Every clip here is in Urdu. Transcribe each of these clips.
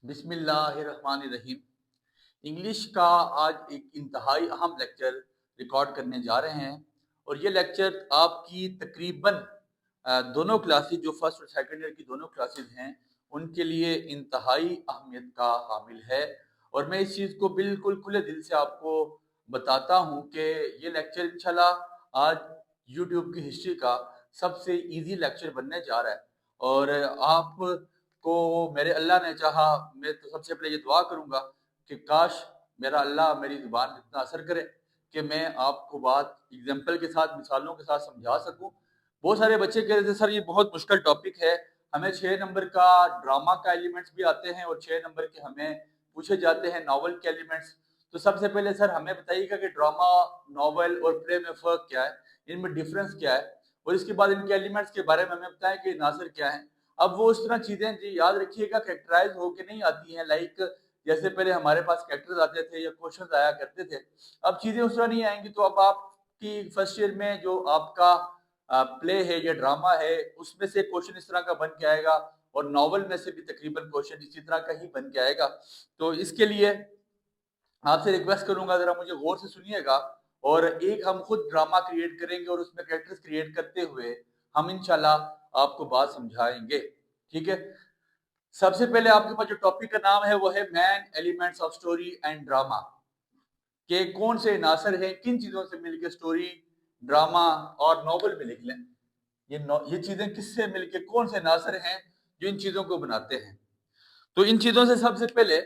بسم اللہ الرحمن الرحیم۔ انگلش کا آج ایک انتہائی اہم لیکچر ریکارڈ کرنے جا رہے ہیں، اور یہ لیکچر آپ کی تقریباً دونوں کلاسز جو فرسٹ اور سیکنڈ ایئر کی دونوں کلاسز ہیں ان کے لیے انتہائی اہمیت کا حامل ہے، اور میں اس چیز کو بالکل کھلے دل سے آپ کو بتاتا ہوں کہ یہ لیکچر انشاءاللہ آج یوٹیوب کی ہسٹری کا سب سے ایزی لیکچر بننے جا رہا ہے۔ اور آپ کو میرے اللہ نے چاہا، میں تو سب سے پہلے یہ دعا کروں گا کہ کاش میرا اللہ میری زبان اتنا اثر کرے کہ میں آپ کو بات ایگزامپل کے ساتھ، مثالوں کے ساتھ سمجھا سکوں۔ بہت سارے بچے کہہ رہے تھے سر یہ بہت مشکل ٹاپک ہے، ہمیں 6 نمبر کا ڈرامہ کا ایلیمنٹس بھی آتے ہیں اور 6 نمبر کے ہمیں پوچھے جاتے ہیں ناول کے ایلیمنٹس۔ تو سب سے پہلے سر ہمیں بتائیے گا کہ ڈرامہ، ناول اور پلے میں فرق کیا ہے، ان میں ڈیفرنس کیا ہے، اور اس کے بعد ان کے ایلیمنٹس کے بارے میں ہمیں بتائیں کہ عناصر کیا ہیں۔ اب وہ اس طرح چیزیں جی یاد رکھیے گا کریکٹرائز ہو کے نہیں آتی ہیں، لائک جیسے پہلے ہمارے پاس کریکٹرز آتے تھے یا کوشچنز آیا کرتے تھے، اب چیزیں اس طرح نہیں آئیں گی۔ تو اب آپ کی فرسٹ ایئر میں جو آپ کا پلے ہے یا ڈرامہ ہے اس میں سے کوشچن اس طرح کا بن کے آئے گا، اور ناول میں سے بھی تقریباً کوشچن اسی طرح کا ہی بن کے آئے گا۔ تو اس کے لیے آپ سے ریکویسٹ کروں گا ذرا مجھے غور سے سنیے گا، اور ایک ہم خود ڈرامہ کریٹ کریں گے اور اس میں کریکٹرز کریٹ کرتے ہوئے ہم انشاءاللہ آپ کو بات سمجھائیں گے، ٹھیک ہے۔ سب سے پہلے آپ کے پاس جو ٹاپک کا نام ہے وہ ہے main elements of story and drama, کہ کون سے عناصر ہیں، کن چیزوں سے مل کے سٹوری، ڈرامہ اور ناول میں لکھ لیں، یہ چیزیں کس سے مل کے کون سے عناصر ہیں جو ان چیزوں کو بناتے ہیں۔ تو ان چیزوں سے سب سے پہلے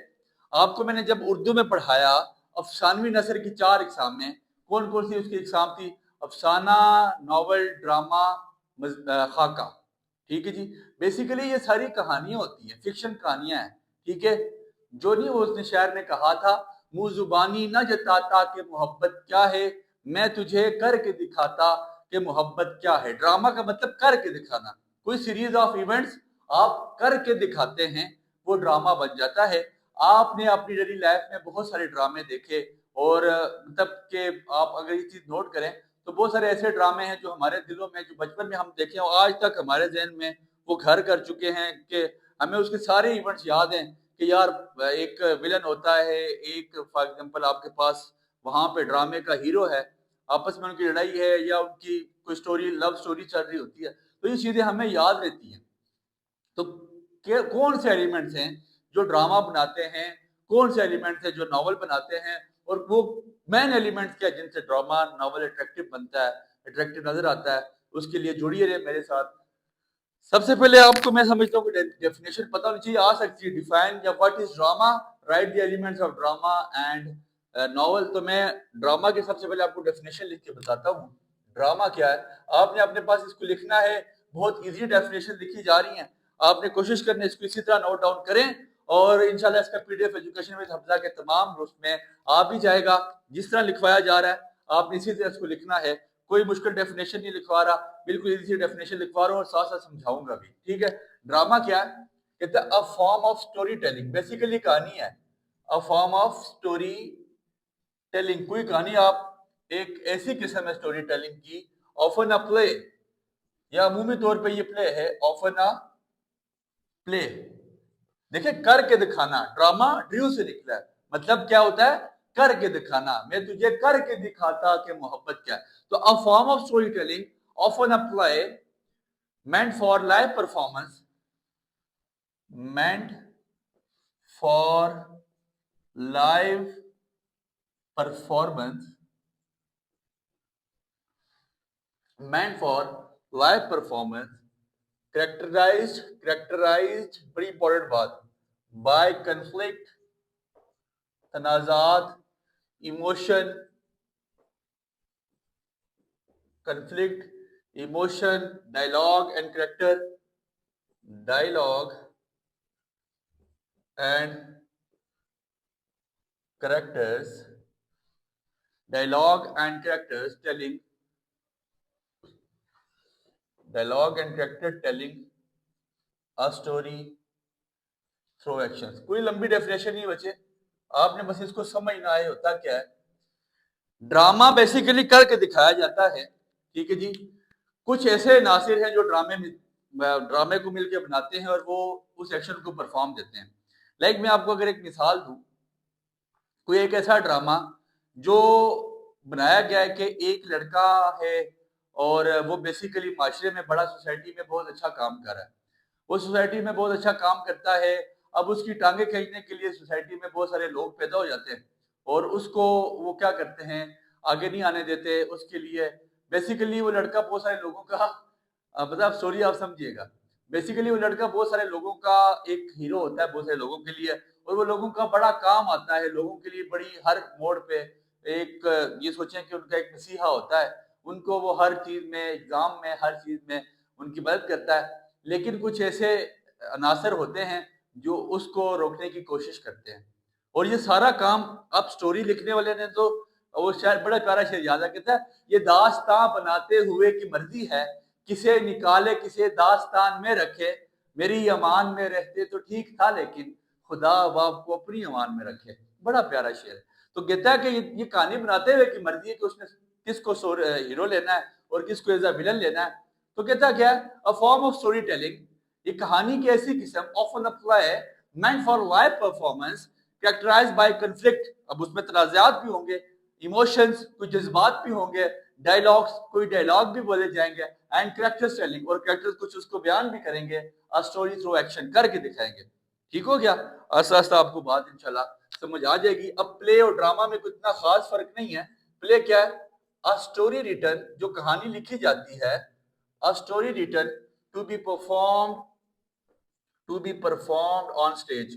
آپ کو میں نے جب اردو میں پڑھایا افسانوی نثر کی 4 اقسام میں، کون کون سی اس کی اقسام تھی؟ افسانہ، ناول، ڈرامہ، خاکہ، ٹھیک ہے جی۔ بیسیکلی یہ ساری کہانیاں ہوتی ہیں، فکشن کہانیاں ہیں، ٹھیک ہے۔ جو نہیں وہ اس نے شاعر نے کہا تھا، منہ زبانی نہ جتاتا کہ محبت کیا ہے، میں تجھے کر کے دکھاتا کہ محبت کیا ہے۔ ڈرامہ کا مطلب کر کے دکھانا، کوئی سیریز آف ایونٹس آپ کر کے دکھاتے ہیں وہ ڈرامہ بن جاتا ہے۔ آپ نے اپنی ڈیلی لائف میں بہت سارے ڈرامے دیکھے، اور مطلب کہ آپ اگر یہ چیز نوٹ کریں تو بہت سارے ایسے ڈرامے ہیں جو ہمارے دلوں میں، جو بچپن میں ہم دیکھے اور آج تک ہمارے ذہن میں وہ گھر کر چکے ہیں، کہ ہمیں اس کے سارے ایونٹس یاد ہیں کہ یار ایک ویلن ہوتا ہے، ایک فار ایگزامپل آپ کے پاس وہاں پہ ڈرامے کا ہیرو ہے، آپس میں ان کی لڑائی ہے یا ان کی کوئی سٹوری، لو سٹوری چل رہی ہوتی ہے، تو یہ چیزیں ہمیں یاد رہتی ہیں۔ تو کون سے ایلیمنٹس ہیں جو ڈرامہ بناتے ہیں، کون سے ایلیمنٹس ہیں جو ناول بناتے ہیں، اور وہ مین ایلیمنٹس کیا جن سے ڈرامہ، ناول اٹریکٹیو بنتا ہے، اٹریکٹیو نظر آتا ہے، اس کے لیے جڑیے رہے میرے ساتھ۔ سب سے پہلے آپ کو میں سمجھتا ہوں کہ ڈیفینیشن پتہ ہونی چاہیے، آ سکتی ہے ڈیفائن یا what is drama, right the elements of drama and novel. تو میں ڈرامہ کے سب سے پہلے آپ کو ڈیفینیشن لکھ کے بتاتا ہوں ڈرامہ کیا ہے۔ آپ نے اپنے پاس اس کو لکھنا ہے، بہت ایزی ڈیفینیشن لکھی جا رہی ہیں، آپ نے کوشش کرنی ہے اس کو اسی طرح نوٹ ڈاؤن کریں، اور انشاءاللہ اس کا P D F education with حفظہ کے تمام اس میں آ بھی جائے گا۔ جس طرح لکھوایا جا رہا ہے آپ نے اسی طرح اس کو لکھنا ہے، کوئی مشکل ڈیفینیشن نہیں لکھوا رہا، بالکل ایزی ڈیفینیشن لکھوا رہا ہوں اور ساتھ ساتھ سمجھاؤں گا بھی، ٹھیک ہے۔ ڈرامہ کیا ہے؟ کہتے ہیں a form of story telling، basically کہانی ہے، a form of story telling، کوئی کہانی آپ ایک ایسی قسم ہے اسٹوری ٹیلنگ کی، often a play، یا عمومی طور پہ یہ پلے ہے، often a play۔ دیکھیں کر کے دکھانا، ڈرامہ ڈریو سے نکلا ہے، مطلب کیا ہوتا ہے؟ کر کے دکھانا، میں تجھے کر کے دکھاتا کہ محبت کیا ہے۔ تو a form of story telling، often a play meant for live performance، meant for live performance، meant for live performance، characterized بڑی امپورٹنٹ بات، by conflict، تنازعات، emotion, conflict، emotion، dialogue and character، dialogue and characters، dialogue and characters telling، dialogue and character telling a story through actions۔ کوئی لمبی ڈیفینیشن نہیں بچے، آپ نے بس اس کو سمجھنا ہے ہوتا کیا ہے۔ ڈرامہ بیسیکلی کر کے دکھایا جاتا ہے، ٹھیک ہے جی۔ کچھ ایسے عناصر ہیں جو ڈرامے کو مل کے بناتے ہیں اور وہ اس ایکشن کو پرفارم دیتے ہیں، لائک میں آپ کو اگر ایک مثال دوں، کوئی ایک ایسا ڈرامہ جو بنایا گیا ہے کہ ایک لڑکا ہے اور وہ بیسیکلی معاشرے میں بڑا سوسائٹی میں بہت اچھا کام کر رہا ہے، وہ سوسائٹی میں بہت اچھا کام کرتا ہے، اب اس کی ٹانگیں کھینچنے کے لیے سوسائٹی میں بہت سارے لوگ پیدا ہو جاتے ہیں اور اس کو وہ کیا کرتے ہیں، آگے نہیں آنے دیتے اس کے لیے۔ بیسیکلی وہ لڑکا بہت سارے لوگوں کا مطلب سٹوری آپ سمجھیے گا، بیسیکلی وہ لڑکا بہت سارے لوگوں کا ایک ہیرو ہوتا ہے بہت سارے لوگوں کے لیے، اور وہ لوگوں کا بڑا کام آتا ہے لوگوں کے لیے، بڑی ہر موڑ پہ ایک یہ سوچیں کہ ان کا ایک مسیحا ہوتا ہے، ان کو وہ ہر چیز میں، ایگزام میں، ہر چیز میں ان کی مدد کرتا ہے۔ لیکن کچھ ایسے عناصر ہوتے ہیں جو اس کو روکنے کی کوشش کرتے ہیں، اور یہ سارا کام اب سٹوری لکھنے والے نے تو وہ شاید بڑا پیارا شعر یاد ہے، کہتا ہے یہ داستان بناتے ہوئے کی مرضی ہے، کسے نکالے کسے داستان میں رکھے، میری امان میں رہتے تو ٹھیک تھا لیکن خدا باپ کو اپنی امان میں رکھے۔ بڑا پیارا شعر ہے۔ تو کہتا ہے کہ یہ کہانی بناتے ہوئے کی مرضی ہے کہ اس نے کس کو ہیرو لینا ہے اور کس کو ایز اے ویلن لینا ہے۔ تو کہتا کیا ہے، a form of storytelling، یہ کہانی کی ایسی قسم often apply meant for live performance characterized by conflict، اب اس میں تنازعات بھی ہوں گے، ایموشنز کوئی جذبات بھی ہوں گے، ڈائلاگس کوئی ڈائلاگ بھی بولے جائیں گے، اینڈ کریکٹر سٹیلنگ اور کریکٹر کچھ اس کو بیان بھی کریں گے، اسٹوری تھرو ایکشن کر کے دکھائیں گے۔ ٹھیک ہو گیا؟ آہستہ آہستہ آپ کو بات انشاءاللہ سمجھ آ جائے گی۔ اب پلے اور ڈرامہ میں کوئی اتنا خاص فرق نہیں ہے۔ پلے کیا ہے؟ a story written، جو کہانی لکھی جاتی ہے، a story written to be performed on stage۔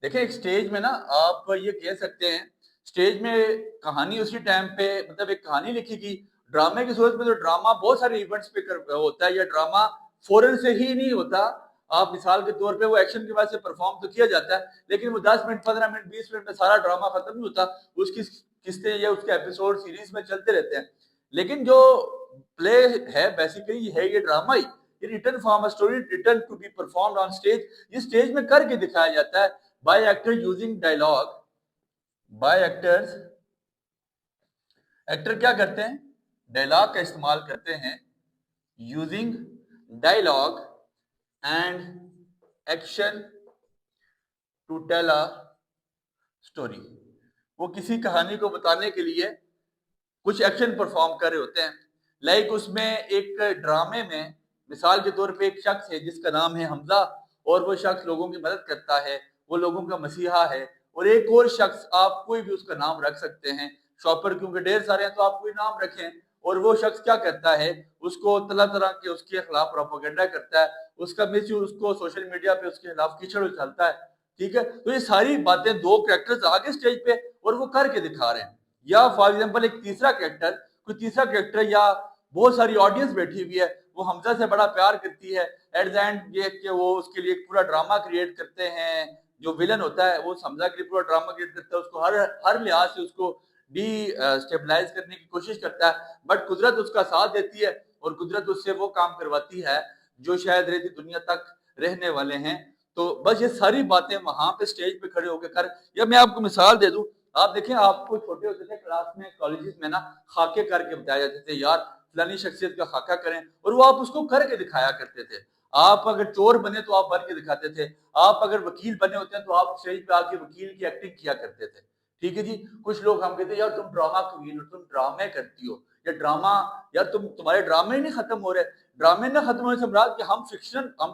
دیکھیں ایک سٹیج میں نا آپ یہ کہہ سکتے ہیں، سٹیج میں کہانی اسی ٹائم پہ مطلب ایک کہانی لکھی گی، ڈرامے کی صورت میں تو ڈرامہ بہت سارے ایونٹس پہ ہوتا ہے، یا ڈرامہ فوراً سے ہی نہیں ہوتا۔ آپ مثال کے طور پہ وہ ایکشن کی وجہ سے پرفارم تو کیا جاتا ہے، لیکن وہ 10 منٹ 15 منٹ 20 منٹ میں سارا ڈرامہ ختم نہیں ہوتا، اس کی قسطیں یا اس کے ایپیسوڈ سیریز میں چلتے رہتے ہیں۔ لیکن جو پلے ہے بیسیکلی ہے یہ ڈرامہ ہی، یہ written form story written to be performed on stage, یہ سٹیج میں کر کے دکھایا جاتا ہے by actor using dialogue، by actors، actor کیا کرتے ہیں، ڈائلاگ کا استعمال کرتے ہیں، using dialogue and action to tell a story، وہ کسی کہانی کو بتانے کے لیے کچھ ایکشن پرفارم کر رہے ہوتے ہیں۔ لائک اس میں ایک ڈرامے میں مثال کے طور پہ ایک شخص ہے جس کا نام ہے حمزہ، اور وہ شخص لوگوں کی مدد کرتا ہے، وہ لوگوں کا مسیحا ہے، اور ایک اور شخص آپ کوئی بھی اس کا نام رکھ سکتے ہیں، شاپر کیونکہ ڈھیر سارے ہیں تو آپ کوئی نام رکھیں، اور وہ شخص کیا کرتا ہے، اس کو طرح طرح کے اس کے خلاف پروپیگنڈا کرتا ہے، اس کا مس یوز، اس کو سوشل میڈیا پہ اس کے خلاف کیچڑ اچھالتا ہے۔ ٹھیک ہے، تو یہ ساری باتیں دو کریکٹرز آگے سٹیج پہ اور وہ کر کے دکھا رہے ہیں۔ یا فار ایگزامپل ایک تیسرا کریکٹر یا بہت ساری آڈینس بیٹھی ہوئی ہے، وہ حمزہ سے بڑا پیار کرتی ہے، ایٹ دا اینڈ یہ کہ وہ اس کے لیے ایک پورا ڈرامہ کریٹ کرتے ہیں، جو ویلن ہوتا ہے وہ حمزہ کے لیے پورا ڈرامہ کریٹ کرتا ہے، اس کو ہر لحاظ سے اس کو ڈی اسٹیبلائز کرنے کی کوشش کرتا ہے، بٹ قدرت اس کا ساتھ دیتی ہے اور قدرت اس سے وہ کام کرواتی ہے جو شاید رہتی دنیا تک رہنے والے ہیں۔ تو بس یہ ساری باتیں وہاں پہ سٹیج پہ کھڑے ہو کے کر، یا میں آپ کو مثال دے دوں، آپ دیکھیں آپ کو چھوٹے ہوتے تھے کلاس میں کالجز میں نا خاکے کر کے بتایا جاتے تھے، یار فلانی شخصیت کا خاکہ کریں، اور وہ آپ اس کو کر کے دکھایا کرتے تھے۔ آپ اگر چور بنے تو آپ بن کے دکھاتے تھے، آپ اگر وکیل بنے ہوتے ہیں تو آپ اسٹیج پہ آ کے وکیل کی ایکٹنگ کیا کرتے تھے۔ ٹھیک ہے جی، کچھ لوگ ہم کہتے ہیں یار تم ڈرامہ کوئین ہو، تم ڈرامے کرتی ہو، یا ڈرامہ، یار تمہارے ڈرامے ہی نہیں ختم ہو رہے۔ ڈرامے نہ ختم ہونے سے مراد کہ ہم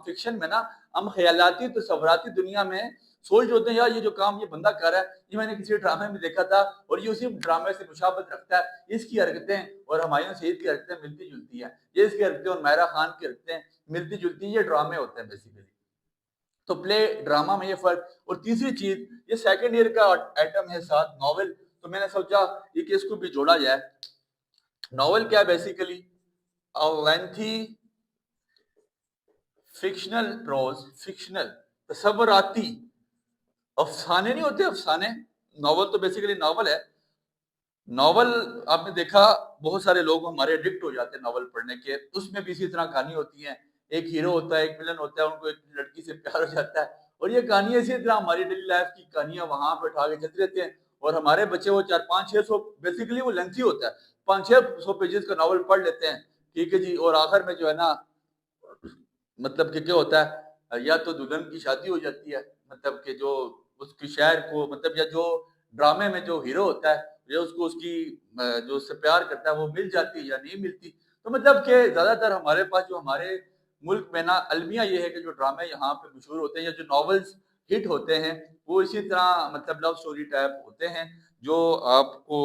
فکشن میں نا، ہم خیالاتی تصوراتی دنیا میں سوچ ہوتے ہیں یار یہ جو کام یہ بندہ کر رہا ہے یہ میں نے کسی ڈرامے میں دیکھا تھا، اور یہ اسی ڈرامے سے مشابہت رکھتا ہے، اس کی حرکتیں اور ہمایوں سعید کی حرکتیں ملتی جلتی ہیں، یہ اس کی حرکتیں اور میرا خان کی حرکتیں ملتی جلتی ہیں، یہ ڈرامے ہوتے ہیں بیسیکلی۔ تو پلے ڈرامہ میں یہ فرق۔ اور تیسری چیز، یہ سیکنڈ ایئر کا آئٹم ہے ساتھ ناول، تو میں نے سوچا یہ کہ اس کو بھی جوڑا جائے۔ ناول کیا basically lengthy fictional prose, fictional تصوراتی، افسانے نہیں ہوتے، افسانے، ناول تو بیسیکلی ناول ہے۔ ناول آپ نے دیکھا بہت سارے لوگ ہمارے ایڈکٹ ہو جاتے ہیں ناول پڑھنے کے، اس میں بھی اسی طرح کہانی ہوتی ہیں، ایک ہیرو ہوتا ہے، ایک ویلن ہوتا ہے، ان کو ایک لڑکی سے پیار ہو جاتا ہے، اور یہ کہانی اسی طرح ہماری ڈیلی لائف کی کہانیاں وہاں پہ اٹھا کے چلتے رہتے ہیں، اور ہمارے بچے وہ 400-500-600 بیسیکلی وہ لینتھی ہوتا ہے، 500-600 پیجز کا ناول پڑھ لیتے ہیں۔ ٹھیک ہے جی، اور آخر میں جو ہے نا مطلب کہ کیا ہوتا ہے، یا تو دلہن کی شادی ہو جاتی ہے، مطلب کہ جو اس کی شاعر کو مطلب یا جو ڈرامے میں جو ہیرو ہوتا ہے یا اس کو اس کی جو اس سے پیار کرتا ہے وہ مل جاتی ہے یا نہیں ملتی. تو مطلب کہ زیادہ تر ہمارے پاس جو ہمارے ملک میں نا المیہ یہ ہے کہ جو ڈرامے یہاں پہ مشہور ہوتے ہیں یا جو ناولز ہٹ ہوتے ہیں وہ اسی طرح مطلب لو سٹوری ٹائپ ہوتے ہیں جو آپ کو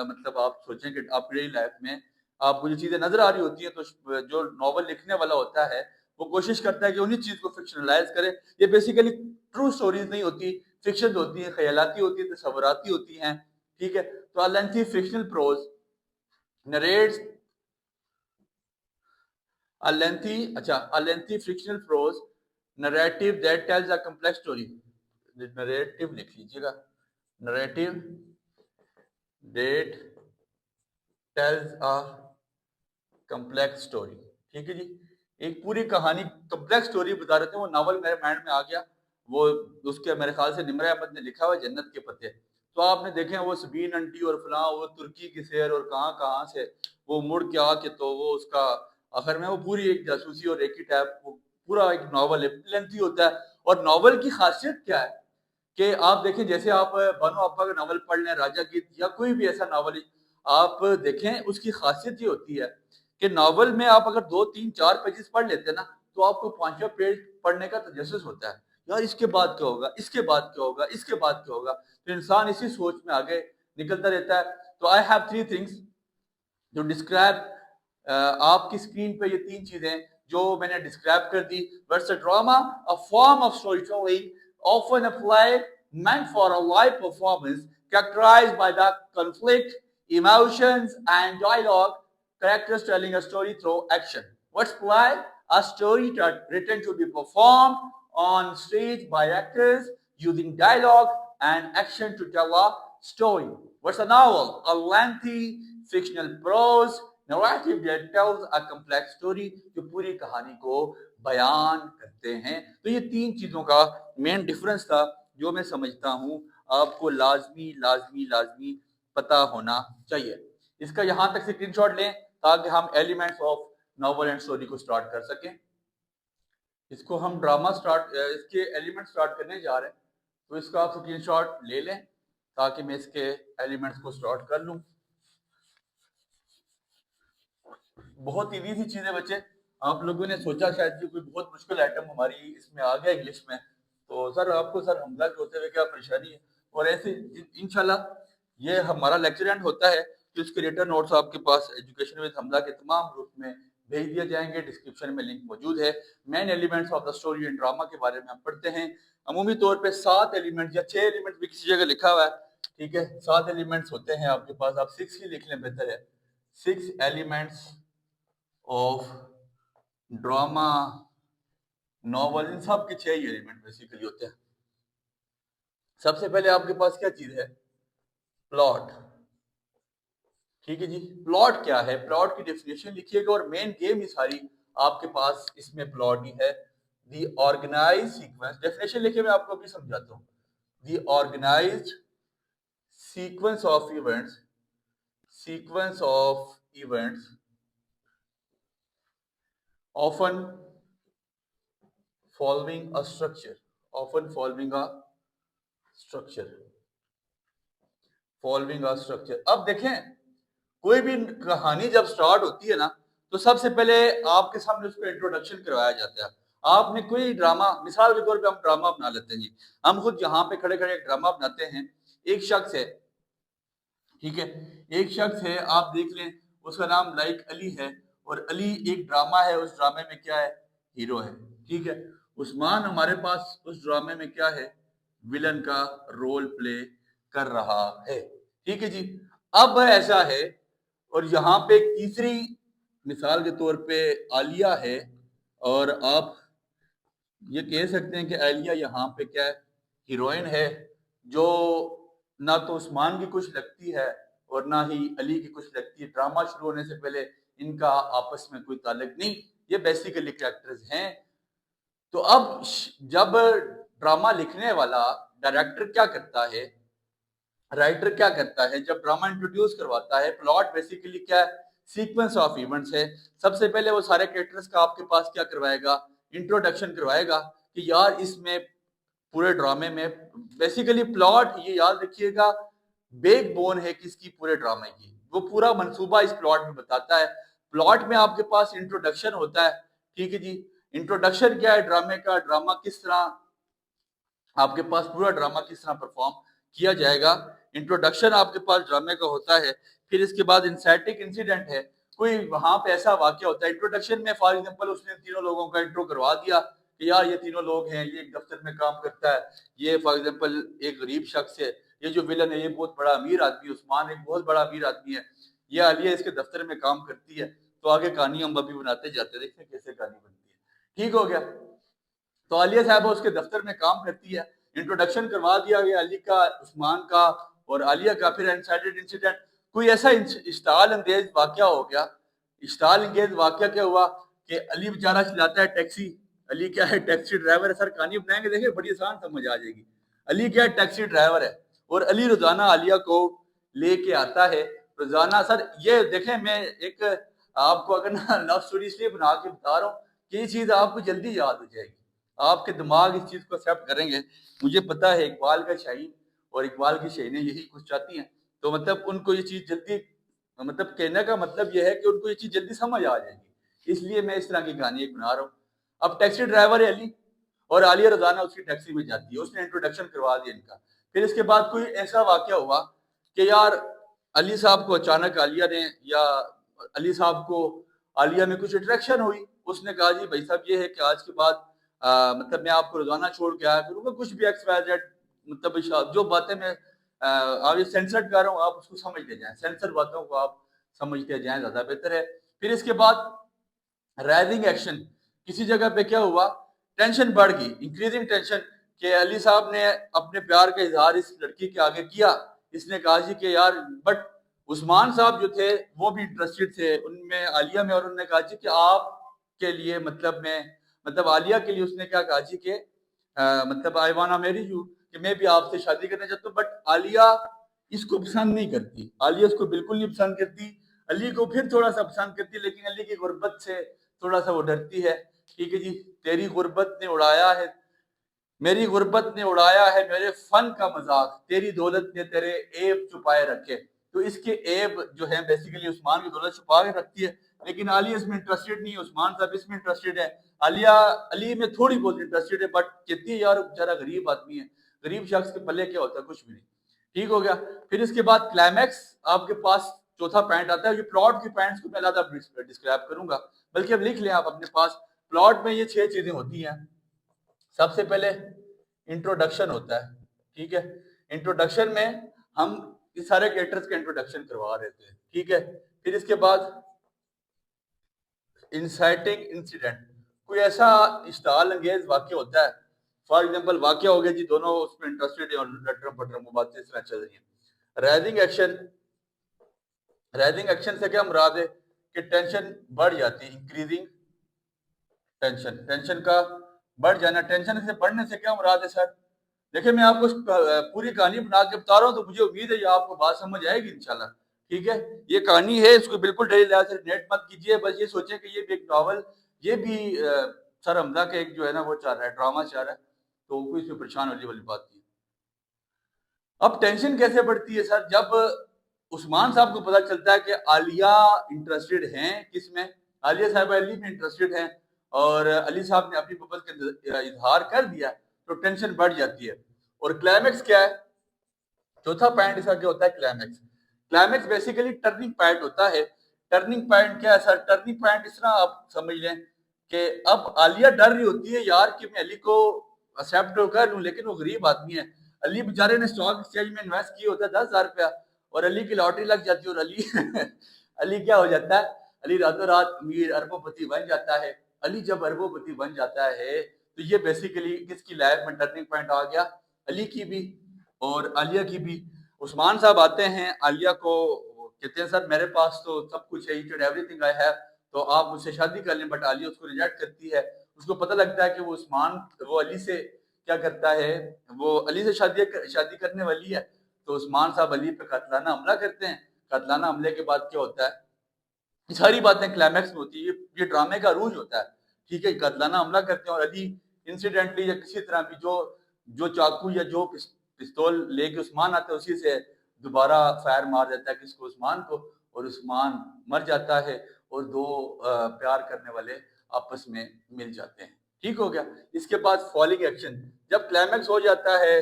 مطلب آپ سوچیں کہ آپ کی لائف میں آپ کو جو چیزیں نظر آ رہی ہوتی ہیں تو جو ناول لکھنے والا ہوتا ہے وہ کوشش کرتا ہے کہ انہی چیز کو فکشنلائز کرے. یہ بیسیکلی ٹرو سٹوریز نہیں ہوتی, فکشن ہوتی ہیں, خیالاتی ہوتی ہیں, تصوراتی ہوتی ہیں. ٹھیک ہے, تو a lengthy fictional prose narrates a lengthy fictional prose narrative that tells a complex story. narrative لکھ لیجیے گا, narrative that tells a complex story. ٹھیک ہے جی, ایک پوری کہانی کمپلیکس سٹوری بتا رہے تھے. وہ ناول میرے مائنڈ میں آ گیا, وہ اس کے میرے خیال سے نمرہ احمد نے لکھا ہوا جنت کے پتے. تو آپ نے دیکھیں وہ سبین انٹی اور فلاں وہ ترکی کی سیر اور کہاں سے وہ مڑ کے آ کے تو وہ اس کا آخر میں وہ پوری ایک جاسوسی اور ایک ہی ٹائپ وہ پورا ایک ناول ہے, لینتھی ہوتا ہے. اور ناول کی خاصیت کیا ہے کہ آپ دیکھیں جیسے آپ بانو آپا کا ناول پڑھ لیں, راجا گیت یا کوئی بھی ایسا ناول آپ دیکھیں, اس کی خاصیت یہ ہوتی ہے کہ ناول میں آپ اگر 2 3 4 پیجز پڑھ لیتے ہیں نا تو آپ کو 5واں پیج پڑھنے کا تجسس ہوتا ہے, یار اس کے بعد کیا ہوگا, اس کے بعد کیا ہوگا, اس کے بعد کیا ہوگا. تو انسان اسی سوچ میں آگے نکلتا رہتا ہے. تو I have 3 things جو ڈسکرائب آپ کی اسکرین پہ یہ 3 چیزیں جو میں نے ڈسکرائب کر دی. What's a drama? A form of storytelling often applied meant for a live performance characterized by the conflict, emotions and dialogue, characters telling a story through action. What's play? A story written to be performed on stage by actors using dialogue and action to tell a story. What's a novel? A lengthy fictional prose narrative that tells a complex story, جو پوری کہانی کو بیان کرتے ہیں. تو یہ 3 چیزوں کا مین ڈفرنس تھا جو میں سمجھتا ہوں آپ کو لازمی پتہ ہونا چاہیے. اس کا یہاں تک اسکرین شاٹ لیں تاکہ ہم elements of novel and story کو سٹارٹ کر سکیں. اس کو ہم ڈراما اس کے ایلیمنٹ سٹارٹ کرنے جا رہے ہیں, تو اس کا آپ اسکرین شاٹ لے لیں تاکہ میں اس کے ایلیمنٹس کو سٹارٹ کر لوں. بہت ایزی سی چیزیں بچے, آپ لوگوں نے سوچا شاید کہ کوئی بہت مشکل آئٹم ہماری اس میں آ گیا انگلش میں, تو سر آپ کو سر حمزہ کے ہوتے ہوئے کیا پریشانی ہے. اور ایسے انشاءاللہ یہ ہمارا لیکچر اینڈ ہوتا ہے کہ اس کے ریٹن نوٹس آپ کے پاس ایجوکیشن ود حمزہ کے تمام گروپ میں بھیج دیے جائیں گے. ڈسکرپشن میں لنک موجود ہے. Main elements of the story and drama کے بارے میں ہم پڑھتے ہیں. عمومی طور پہ 7 ایلیمنٹ یا 6 ایلیمنٹ بھی کسی جگہ لکھا ہوا ہے, ٹھیک ہے, 7 ایلیمنٹس ہوتے ہیں آپ کے پاس, آپ 6 ہی لکھ لیں بہتر ہے. 6 ایلیمنٹس آف ڈراما ناول, ان سب کے 6 ایلیمنٹ بیسیکلی ہوتے ہیں. سب سے پہلے آپ کے پاس کیا چیز ہے؟ پلاٹ. ٹھیک ہے جی, پلاٹ کیا ہے؟ پلاٹ کی ڈیفینیشن لکھیے گا اور مین گیم ہی ساری آپ کے پاس اس میں پلاٹ ہی ہے. دی آرگنائز سیکوینس, ڈیفینیشن لکھے میں آپ کو بھی سمجھاتا ہوں. The organized sequence of events often following a structure. اب دیکھیں کوئی بھی کہانی جب سٹارٹ ہوتی ہے نا تو سب سے پہلے آپ کے سامنے اس کو انٹروڈکشن کروایا جاتا ہے. آپ نے کوئی ڈراما, مثال کے طور پہ ہم ڈراما بنا لیتے ہیں جی, ہم خود یہاں پہ کھڑے ایک ڈراما بناتے ہیں. ایک شخص ہے, ٹھیک ہے, ایک شخص ہے, آپ دیکھ لیں اس کا نام لائک علی ہے, اور علی ایک ڈرامہ ہے, اس ڈرامے میں کیا ہے؟ ہیرو ہے. ٹھیک ہے, عثمان ہمارے پاس اس ڈرامے میں کیا ہے؟ ویلن کا رول پلے کر رہا ہے. ٹھیک ہے جی, اب ایسا ہے, اور یہاں پہ ایک تیسری مثال کے طور پہ عالیہ ہے, اور آپ یہ کہہ سکتے ہیں کہ عالیہ یہاں پہ کیا ہے؟ ہیروئن ہے, جو نہ تو عثمان کی کچھ لگتی ہے اور نہ ہی علی کی کچھ لگتی ہے. ڈرامہ شروع ہونے سے پہلے ان کا آپس میں کوئی تعلق نہیں, یہ بیسیکلی کریکٹرز ہیں. تو اب جب ڈرامہ لکھنے والا ڈائریکٹر کیا کرتا ہے, رائٹر کیا کرتا ہے, جب ڈرامہ انٹروڈیوس کرواتا ہے, پلاٹ بیسیکلی کیا ہے؟ سیکوینس آف ایونٹس ہے. سب سے پہلے وہ سارے کریکٹرز کا آپ کے پاس کیا کروائے گا؟ انٹروڈکشن کروائے گا کہ یار اس میں پورے ڈرامے میں بیسیکلی پلاٹ یہ یاد رکھیے گا بیک بون ہے کس کی پورے ڈرامے کی، وہ پورا منصوبہ اس پلاٹ میں بتاتا ہے. پلاٹ میں آپ کے پاس انٹروڈکشن ہوتا ہے، ٹھیک ہے جی. انٹروڈکشن کیا ہے ڈرامے کا، ڈرامہ کس طرح آپ کے پاس پورا ڈرامہ کس طرح پرفارم کیا جائے گا. انٹروڈکشن آپ کے پاس ڈرامے کا ہوتا ہے. پھر اس کے بعد انسائٹک انسیڈنٹ ہے، کوئی وہاں پہ ایسا واقعہ ہوتا ہے. انٹروڈکشن میں فار ایگزامپل اس نے تینوں لوگوں کا انٹرو کروا دیا کہ یار یہ تینوں لوگ ہیں، یہ ایک دفتر میں کام کرتا ہے، یہ فار ایگزامپل ایک غریب شخص ہے، یہ جو ولن ہے یہ بہت بڑا امیر آدمی ہے، عثمان ایک بہت بڑا امیر آدمی ہے، یہ عالیہ اس کے دفتر میں کام کرتی ہے. تو آگے کہانی ہم ابھی بناتے جاتے ہیں، دیکھیں کیسے کہانی بنتی ہے. ٹھیک ہو گیا. تو عالیہ صاحبہ اس کے دفتر میں کام کرتی ہے. انٹروڈکشن کروا دیا گیا علی کا، عثمان کا اور عالیہ کا. پھر انسائٹڈ انسیڈنٹ، کوئی ایسا اشتعال انگیز واقعہ ہو گیا. اشتعال انگیز واقعہ کیا ہوا کہ علی بیچارہ چلاتا ہے ٹیکسی. علی کیا ہے، ٹیکسی ڈرائیور ہے. سر کہانی بنائیں گے دیکھیں بڑی آسان سمجھ آ جائے گی. علی کیا ہے، ٹیکسی ڈرائیور ہے، اور علی روزانہ عالیہ کو لے کے آتا ہے روزانہ. سر یہ دیکھیں میں ایک آپ کو اگر نا لو اسٹوری اس لیے بنا کے بتا رہا ہوں کہ یہ چیز آپ کو جلدی یاد ہو جائے گی، آپ کے دماغ اس چیز کو ایکسیپٹ کریں گے. مجھے پتا ہے اقبال کا شاعری اور اقبال کی شاعریں یہی کچھ چاہتی ہیں، تو مطلب ان کو یہ چیز جلدی، مطلب کہنے کا مطلب یہ ہے کہ ان کو یہ چیز جلدی سمجھ آ جائے گی، اس لیے میں اس طرح کی کہانی ایک بنا رہا ہوں. اب ٹیکسی ڈرائیور ہے علی، اور عالیہ روزانہ اس کی ٹیکسی میں جاتی ہے. اس نے انٹروڈکشن کروا دیا ان کا. پھر اس کے بعد کوئی ایسا واقعہ ہوا کہ یار علی صاحب کو اچانک عالیہ نے، یا علی صاحب کو عالیہ میں کچھ اٹریکشن ہوئی. اس نے کہا جی بھائی صاحب یہ ہے کہ آج کے بعد مطلب میں آپ کو روزانہ چھوڑ کے آیا کروں گا، کچھ بھی ایکس وائی زیڈ، مطلب جو باتیں میں آپ یہ سینسر کر رہا ہوں آپ اس کو سمجھتے جائیں، سینسر باتوں کو آپ سمجھتے جائیں، زیادہ بہتر ہے. پھر اس کے بعد رائزنگ ایکشن، کسی جگہ پہ کیا ہوا، ٹینشن بڑھ گئی، انکریزنگ ٹینشن، کہ علی صاحب نے اپنے پیار کا اظہار اس لڑکی کے آگے کیا. اس نے کہا جی کہ یار، بٹ عثمان صاحب جو تھے وہ بھی انٹرسٹڈ تھے ان میں، عالیہ میں، اور انہوں نے کہا جی کہ آپ کے لیے مطلب عالیہ کے لیے اس نے کیا کہا جی کہ مطلب آئی وانا میری یو، کہ میں بھی آپ سے شادی کرنا چاہتا ہوں. بٹ عالیہ اس کو پسند نہیں کرتی، عالیہ اس کو بالکل نہیں پسند کرتی. علی کو پھر تھوڑا سا پسند کرتی، لیکن علی کی غربت سے تھوڑا سا وہ ڈرتی ہے. ٹھیک ہے جی. تیری غربت نے اڑایا ہے، میری غربت نے اڑایا ہے میرے فن کا مذاق، تیری دولت نے تیرے عیب چھپائے رکھے. تو اس کے عیب جو ہے بیسیکلی عثمان کی دولت چھپا کے رکھتی ہے، لیکن عالیہ اس میں انٹرسٹڈ نہیں ہے. عثمان صاحب اس میں انٹرسٹڈ ہے، عالیہ علی میں تھوڑی بہت انٹرسٹڈ ہے، بٹ کہتی ہے یار بیچارہ غریب آدمی ہے، غریب شخص کے پلے کیا ہوتا ہے، کچھ بھی نہیں. ٹھیک ہو گیا. پھر اس کے بعد کلائمیکس آپ کے پاس چوتھا پوائنٹ آتا ہے. یہ پلاٹ کے پوائنٹس کو میں زیادہ ڈسکرائب کروں گا، بلکہ اب لکھ لیں آپ اپنے پاس. پلاٹ میں یہ 6 چیزیں ہوتی ہیں. سب سے پہلے انٹروڈکشن ہوتا ہے، ٹھیک ہے. انٹروڈکشن میں ہم اس سارے کریکٹرز کا انٹروڈکشن کروا رہے تھے، ٹھیک ہے. پھر اس کے بعد انسائٹنگ انسیڈنٹ، کوئی ایسا اشتعال انگیز واقعہ ہوتا ہے. فار ایگزامپل واقعہ ہو گیا جی، دونوں اس میں انٹرسٹڈ ہیں اور لٹرم پٹرم باتیں اس طرح چل رہی ہیں. رائزنگ ایکشن، رائزنگ ایکشن سے کیا مراد ہے کہ ٹینشن بڑھ جاتی ہے، انکریزنگ ٹینشن، ٹینشن کا بڑھ جانا. ٹینشن سے بڑھنے سے کیا مراد ہے سر؟ دیکھیں میں آپ کو پوری کہانی بنا کے بتا رہا ہوں، تو مجھے امید ہے یہ آپ کو بات سمجھ آئے گی انشاءاللہ. ٹھیک ہے. یہ کہانی ہے، اس کو بالکل ڈیلی لحاظ سے نیٹ مت کیجیے. بس یہ سوچیں کہ یہ بھی ایک ناول، یہ بھی سر حمزہ کا ایک جو ہے نا وہ چل رہا ہے، ڈرامہ چل رہا ہے، تو کوئی اس میں پریشان ہونے والی بات نہیں. اب ٹینشن کیسے بڑھتی ہے سر؟ جب عثمان صاحب کو پتہ چلتا ہے کہ عالیہ انٹرسٹڈ ہیں کس میں، عالیہ صاحبہ علی میں انٹرسٹڈ ہیں، اور علی صاحب نے اپنی محبت کا اظہار کر دیا، تو ٹینشن بڑھ جاتی ہے. اور کلائمیکس کیا ہے؟ چوتھا پوائنٹ اس کا کیا ہوتا ہے؟ Climax. Climax basically turning point ہوتا ہے. ٹرننگ پوائنٹ کیا ہے سر؟ ٹرننگ پوائنٹ اس طرح آپ سمجھ لیں کہ اب عالیہ ڈر رہی ہوتی ہے یار کہ میں علی کو ایکسیپٹ کر لوں، لیکن وہ غریب آدمی ہے. علی بیچارے نے اسٹاک ایکسچینج میں انویسٹ کیا ہوتا ہے 10,000 روپیہ، اور علی کی لاٹری لگ جاتی ہے، اور علی کیا ہو جاتا ہے؟ علی راتوں رات امیر اربوں پتی بن جاتا ہے. علی جب اربوں پتی بن جاتا ہے تو یہ بیسیکلی کس کی لائف میں ٹرننگ پوائنٹ آ گیا؟ علی کی بھی اور عالیہ کی بھی. عثمان صاحب آتے ہیں عالیہ کو کہتے ہیں سر میرے پاس تو سب کچھ ہے، each and everything I have, تو آپ مجھ سے شادی کر لیں. بٹ عالیہ اس کو ریجیکٹ کرتی ہے. اس کو پتہ لگتا ہے کہ وہ عثمان وہ علی سے کیا کرتا ہے، وہ علی سے شادی کرنے والی ہے. تو عثمان صاحب علی پہ قاتلانہ حملہ کرتے ہیں. قاتلانہ حملے کے بعد کیا ہوتا ہے؟ یہ ساری باتیں کلائمیکس میں ہوتی ہے، یہ ڈرامے کا عروج ہوتا ہے. ٹھیک ہے. قاتلانہ حملہ کرتے ہیں، اور علی انسیڈنٹلی یا کسی طرح بھی جو جو چاقو یا جو پستول لے کے عثمان آتا ہے اسی سے دوبارہ فائر مار دیتا ہے کس کو؟ عثمان کو، اور عثمان مر جاتا ہے اور دو پیار کرنے والے آپس میں مل جاتے ہیں. ٹھیک ہو گیا. اس کے بعد فالنگ ایکشن. جب کلائمیکس ہو جاتا ہے،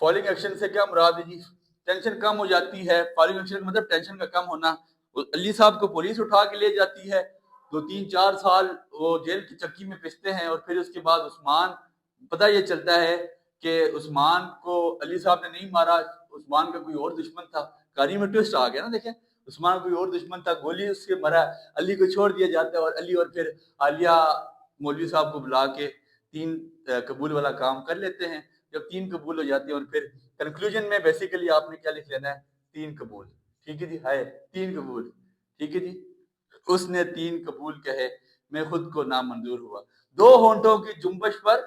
فالنگ ایکشن سے کیا مراد ہے جی؟ ٹینشن کم ہو جاتی ہے. فالنگ ایکشن کا مطلب ٹینشن کا کم ہونا. علی صاحب کو پولیس اٹھا کے لے جاتی ہے، 2-3-4 سال وہ جیل کی چکی میں پستے ہیں، اور پھر اس کے بعد عثمان، پتہ یہ چلتا ہے کہ عثمان کو علی صاحب نے نہیں مارا، عثمان کا کوئی اور دشمن تھا. کہانی میں ٹوسٹ آ گیا نا. دیکھیں عثمان کوئی اور دشمن تھا، گولی اس سے مرا، علی کو چھوڑ دیا جاتا ہے، اور علی اور پھر عالیہ مولوی صاحب کو بلا کے 3 قبول والا کام کر لیتے ہیں. جب 3 قبول ہو جاتے ہیں، اور پھر کنکلوژن میں بیسیکلی آپ نے کیا لکھ لینا ہے؟ 3 قبول. ٹھیک ہے جی. 3 قبول. ٹھیک ہے جی. اس نے 3 قبول کہے، میں خود کو نامنظور ہوا. 2 ہونٹوں کی جنبش پر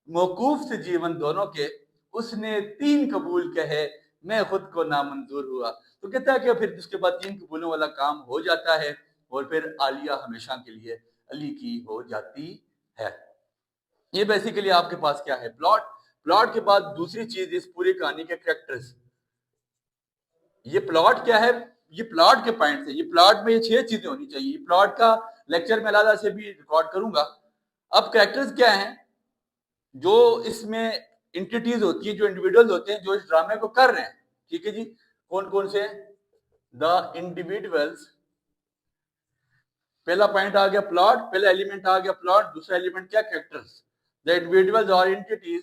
موقوف سے جیون دونوں کے، اس نے 3 قبول کہے، میں خود کو نامنظور ہوا. تو کہتا ہے کہ پھر اس کے بعد 3 قبولوں والا کام ہو جاتا ہے، اور پھر عالیہ ہمیشہ کے لیے علی کی ہو جاتی ہے. یہ بیسیکلی آپ کے پاس کیا ہے؟ پلاٹ. پلاٹ کے بعد دوسری چیز اس پوری کہانی کے کریکٹرز. یہ پلاٹ کیا ہے؟ یہ پلاٹ کے پوائنٹس ہیں. یہ پلاٹ میں یہ 6 چیزیں ہونی چاہیے. پلاٹ کا لیکچر میں علیحدہ سے بھی ریکارڈ کروں گا. اب کریکٹرز کیا ہیں جو اس میں انٹیٹیز ہوتی ہیں، جو انڈیویڈولز ہوتے ہیں جو اس ڈرامے کو کر رہے ہیں. ٹھیک ہے جی. کون کون سے؟ دا انڈیویڈولز. پہلا پوائنٹ آ گیا پلاٹ، پہلا ایلیمنٹ آ گیا پلاٹ. دوسرا ایلیمنٹ کیا؟ کریکٹرز. دا انڈیویڈولز اور انٹیٹیز.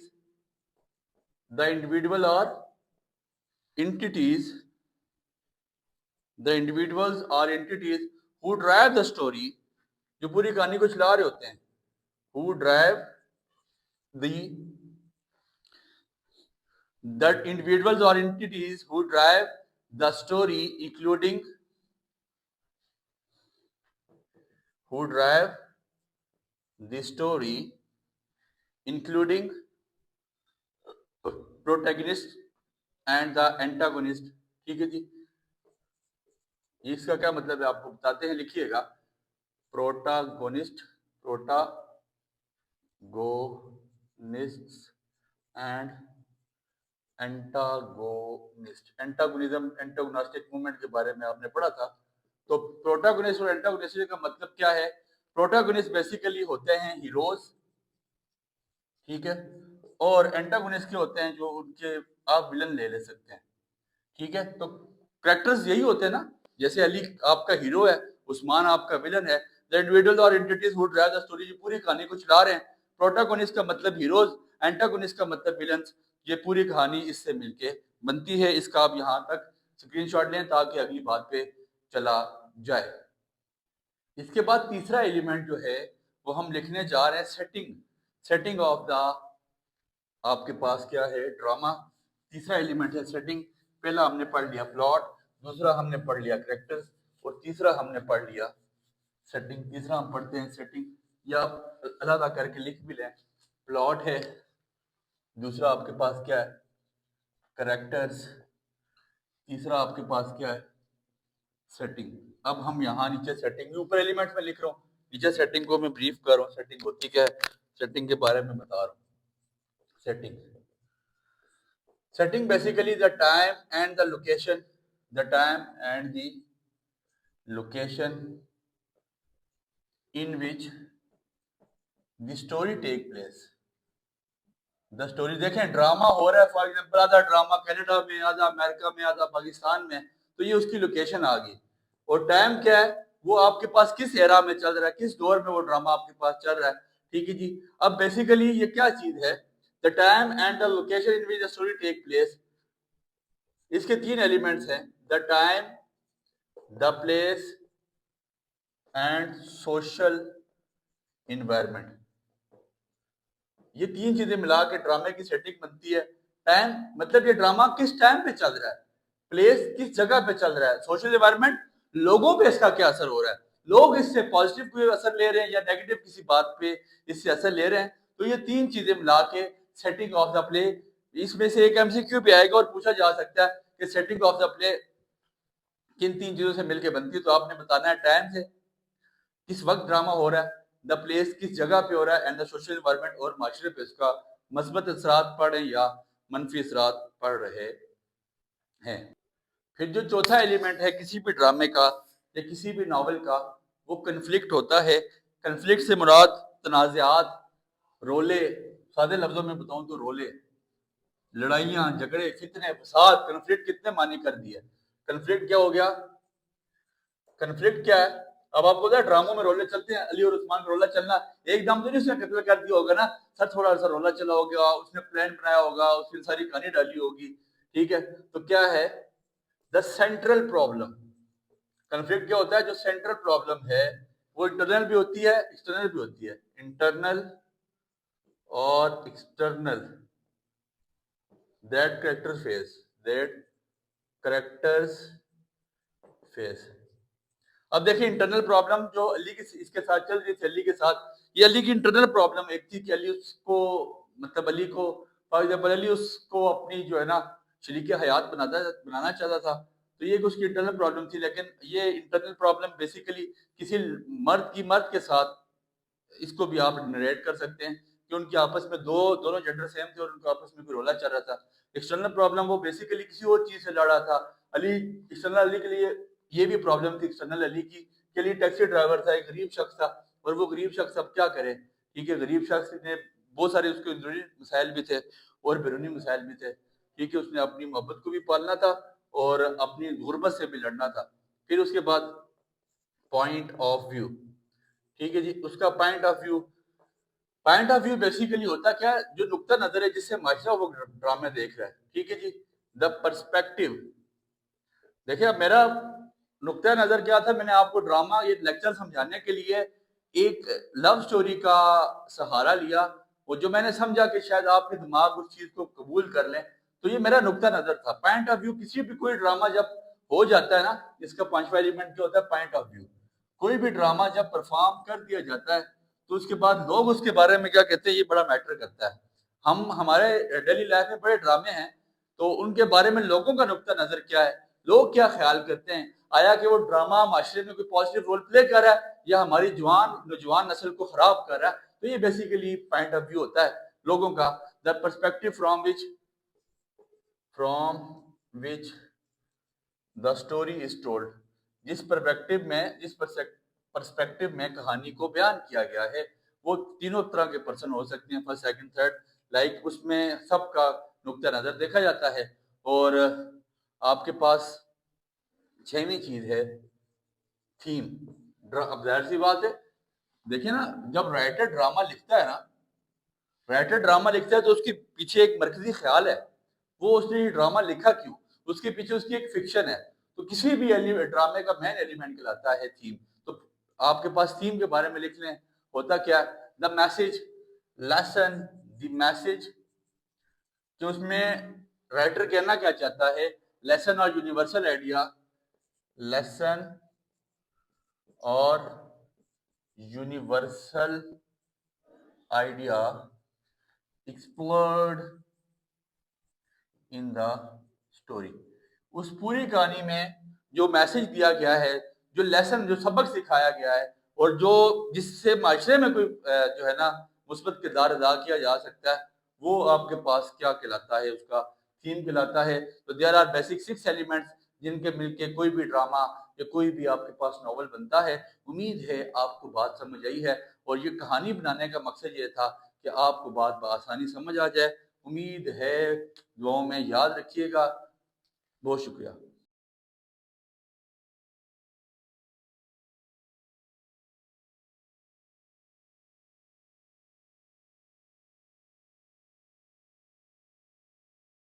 دا انڈیویڈول اور entities. The individuals or entities who drive the story, جو پوری کہانی کو چلا رہے ہوتے ہیں. Who drive the individuals or entities who drive the story, including who drive the story, including protagonist and the antagonist. ٹھیک ہے جی. اس کا کیا مطلب ہے آپ کو بتاتے ہیں، لکھیے گا. پروٹاگونسٹ، اینڈ اینٹاگونسٹ. اینٹاگونزم، اینٹاگونسٹک موومنٹ کے بارے میں آپ نے پڑھا تھا. تو پروٹاگونسٹ اور اینٹاگونسٹ کا مطلب کیا ہے؟ پروٹاگونسٹ بیسیکلی ہوتے ہیں ہیروز. ٹھیک ہے. اور اینٹاگونسٹ کے ہوتے ہیں جو ان کے آپ ولن لے سکتے ہیں. ٹھیک ہے. تو کریکٹرز یہی ہوتے ہیں نا. جیسے علی آپ کا ہیرو ہے، عثمان آپ کا ولن ہے. The individuals or entities who drive the story، یہ پوری کہانی کو چلا رہے ہیں. پروٹاگونسٹ کا مطلب ہیروز، اینٹاگونسٹ کا مطلب ولنز. یہ پوری کہانی اس سے مل کے بنتی ہے. اس کا آپ یہاں تک اسکرین شاٹ لیں تاکہ اگلی بات پہ چلا جائے. اس کے بعد تیسرا ایلیمنٹ جو ہے وہ ہم لکھنے جا رہے ہیں سیٹنگ. سیٹنگ آف دا آپ کے پاس کیا ہے؟ ڈراما. تیسرا ایلیمنٹ ہے سیٹنگ. پہلا ہم نے پڑھ لیا پلاٹ، دوسرا ہم نے پڑھ لیا کریکٹرز، اور تیسرا ہم نے پڑھ لیا سیٹنگ. تیسرا ہم پڑھتے ہیں سیٹنگ، یا آپ علیحدہ کر کے لکھ بھی لیں. پلاٹ ہے، دوسرا آپ کے پاس کیا ہے؟ کریکٹرز، تیسرا آپ کے پاس کیا ہے؟ سیٹنگ. اب ہم یہاں نیچے سیٹنگ اوپر ایلیمنٹ میں لکھ رہا ہوں، نیچے سیٹنگ کو میں بریف کر رہا ہوں. سیٹنگ ہوتی کیا ہے؟ سیٹنگ کے بارے میں بتا رہا ہوں. Setting basically the time and the location, in which the story take place. The story دیکھیں ڈراما ہو رہا ہے، فار ایگزامپل آدھا ڈراما کینیڈا میں، آدھا امریکہ میں، آدھا پاکستان میں، تو یہ اس کی لوکیشن آ گئی. اور ٹائم کیا ہے؟ وہ آپ کے پاس کس ایرا میں چل رہا ہے، کس دور میں وہ ڈراما آپ کے پاس چل رہا ہے. ٹھیک ہے جی. اب بیسیکلی یہ کیا چیز ہے؟ The time and the location in which the story take place. اس کے 3 ایلیمنٹس ہیں: the time, the place and social environment. یہ 3 چیزیں ملا کے ڈرامے کی سیٹنگ بنتی ہے. ٹائم مطلب یہ ڈراما کس ٹائم پہ چل رہا ہے، پلیس کس جگہ پہ چل رہا ہے، سوشل انوائرمنٹ لوگوں پہ اس کا کیا اثر ہو رہا ہے، لوگ اس سے پازیٹیو کوئی اثر لے رہے ہیں یا نیگیٹو کسی بات پہ اس سے اثر لے رہے ہیں. تو یہ 3 چیزیں ملا کے سیٹنگ آف دا پلے. اس میں سے ایک ایم سی کیو پہ آئے گا اور پوچھا جا سکتا ہے کہ سیٹنگ آف دا پلے کن 3 چیزوں سے مل کے بنتی ہے. تو آپ نے بتانا ہے ٹائم سے، کس وقت ڈرامہ ہو رہا ہے، دا پلیس کس جگہ پہ ہو رہا ہے، اینڈ دا سوشل انوائرمنٹ اور معاشرے پہ اس کا مثبت اثرات پڑھ رہے ہیں یا منفی اثرات پڑھ رہے ہیں۔ پھر جو چوتھا ایلیمنٹ ہے کسی بھی ڈرامے کا یا کسی بھی ناول کا، وہ کنفلکٹ ہوتا ہے۔ کنفلکٹ سے مراد تنازعات، رولے، سادے لفظوں میں بتاؤں تو رولے، لڑائیاں، جھگڑے، فتنے، فساد۔ کنفلکٹ کتنے معنی کر دیا؟ کنفلکٹ کیا ہو گیا؟ کنفلکٹ کیا ہے؟ اب آپ کو پتا ہے ڈراموں میں رولے چلتے ہیں، علی اور عثمان کا رولہ چلنا ایک دم تو نہیں اس نے قتل کر دیا ہوگا نا، سر تھوڑا سا رولہ چلا ہوگا، اس نے پلان بنایا ہوگا، اس نے ساری کہانی ڈالی ہوگی، ٹھیک ہے؟ تو کیا ہے دا سینٹرل پرابلم؟ کنفلکٹ کیا ہوتا ہے؟ جو سینٹرل پرابلم ہے وہ انٹرنل بھی ہوتی ہے ایکسٹرنل بھی ہوتی ہے، انٹرنل اور ایکسٹرنل، دیٹ کریکٹرز فیس۔ اب دیکھیں انٹرنل پرابلم جو علی کی اس کے ساتھ چل رہی تھی، علی کے ساتھ، یہ علی کی انٹرنل پرابلم ایک تھی کہ علی اس کو مطلب علی کو فار ایگزامپل علی اس کو اپنی جو ہے نا شریک حیات بنانا چاہتا تھا، تو یہ اس کی انٹرنل پرابلم تھی۔ لیکن یہ انٹرنل پرابلم بیسیکلی کسی مرد کے ساتھ، اس کو بھی آپ نریٹ کر سکتے ہیں کہ ان کے آپس میں دونوں جنڈر سیم تھے اور ان کو آپس میں کوئی رولا چل رہا تھا۔ ایکسٹرنل پرابلم وہ بیسیکلی کسی اور چیز سے لڑ رہا تھا۔ ایکسٹرنل علی کے لیے یہ بھی پرابلم تھی ایکسٹرنل علی کی کہ علی ٹیکسی ڈرائیور تھا، ایک غریب شخص تھا، اور وہ غریب شخص اب کیا کرے؟ ٹھیک ہے، غریب شخص نے بہت سارے اس کے اندرونی مسائل بھی تھے اور بیرونی مسائل بھی تھے، ٹھیک ہے؟ اس نے اپنی محبت کو بھی پالنا تھا اور اپنی غربت سے بھی لڑنا تھا۔ پھر اس کے بعد پوائنٹ آف ویو، ٹھیک ہے جی، اس کا پوائنٹ آف ویو بیسیکلی ہوتا کیا ہے؟ جو نقطہ نظر ہے جس سے معاشرہ وہ ڈرامے دیکھ رہا ہے، ٹھیک ہے جی، دا پرسپیکٹیو۔ دیکھیں اب میرا نقطہ نظر کیا تھا؟ میں نے آپ کو ڈرامہ یہ لیکچر سمجھانے کے لیے ایک لو سٹوری کا سہارا لیا، اور جو میں نے سمجھا کہ شاید آپ کے دماغ اس چیز کو قبول کر لیں، تو یہ میرا نقطہ نظر تھا۔ پوائنٹ آف ویو، کسی بھی کوئی ڈرامہ جب ہو جاتا ہے نا، اس کا پانچواں ایلیمنٹ کیا ہوتا ہے؟ Point of view. کوئی بھی ڈرامہ جب پرفارم کر دیا جاتا ہے تو اس کے بعد لوگ اس کے بارے میں کیا کہتے ہیں، یہ بڑا میٹر کرتا ہے۔ ہمارے ڈیلی لائف میں بڑے ڈرامے ہیں، تو ان کے بارے میں لوگوں کا نقطہ نظر کیا ہے، لوگ کیا خیال کرتے ہیں؟ آیا کہ وہ ڈرامہ معاشرے میں کوئی پازیٹیو رول پلے کر رہا ہے یا ہماری نوجوان نسل کو خراب کر رہا ہے؟ تو یہ بیسیکلی پوائنٹ آف ویو ہوتا ہے لوگوں کا، the perspective from which the story is told, جس پرسپیکٹیو میں کہانی کو بیان کیا گیا ہے۔ وہ تینوں طرح کے پرسن ہو سکتے ہیں، فرسٹ، سیکنڈ، تھرڈ، لائک اس میں سب کا نقطہ نظر دیکھا جاتا ہے۔ اور آپ کے پاس چھویں چیز ہے تھیم۔ اب ظاہر سی بات ہے، دیکھیں نا، جب رائٹر ڈرامہ لکھتا ہے تو اس کے پیچھے ایک مرکزی خیال ہے، وہ اس نے یہ ڈرامہ لکھا کیوں، اس کے پیچھے اس کی ایک فکشن ہے۔ تو کسی بھی ڈرامے کا مین ایلیمنٹ کہلاتا ہے تھیم۔ تو آپ کے پاس تھیم کے بارے میں لکھ لیں، ہوتا کیا ہے؟ The message, lesson, the message, کہ اس میں رائٹر کہنا کیا چاہتا ہے، lesson or universal idea, lesson or universal idea explored in the story. اس پوری کہانی میں جو میسج دیا گیا ہے، جو لیسن، جو سبق سکھایا گیا ہے، اور جو جس سے معاشرے میں کوئی جو ہے نا مثبت کردار ادا کیا جا سکتا ہے، وہ آپ کے پاس کیا کہلاتا ہے؟ اس کا تھیم کہلاتا ہے۔ تو دیر آر بیسک 6 ایلیمنٹس جن کے مل کے کوئی بھی ڈرامہ یا کوئی بھی آپ کے پاس ناول بنتا ہے۔ امید ہے آپ کو بات سمجھ آئی ہے، اور یہ کہانی بنانے کا مقصد یہ تھا کہ آپ کو بات بآسانی سمجھ آ جائے۔ امید ہے، دعاؤں میں یاد رکھیے گا۔ بہت شکریہ۔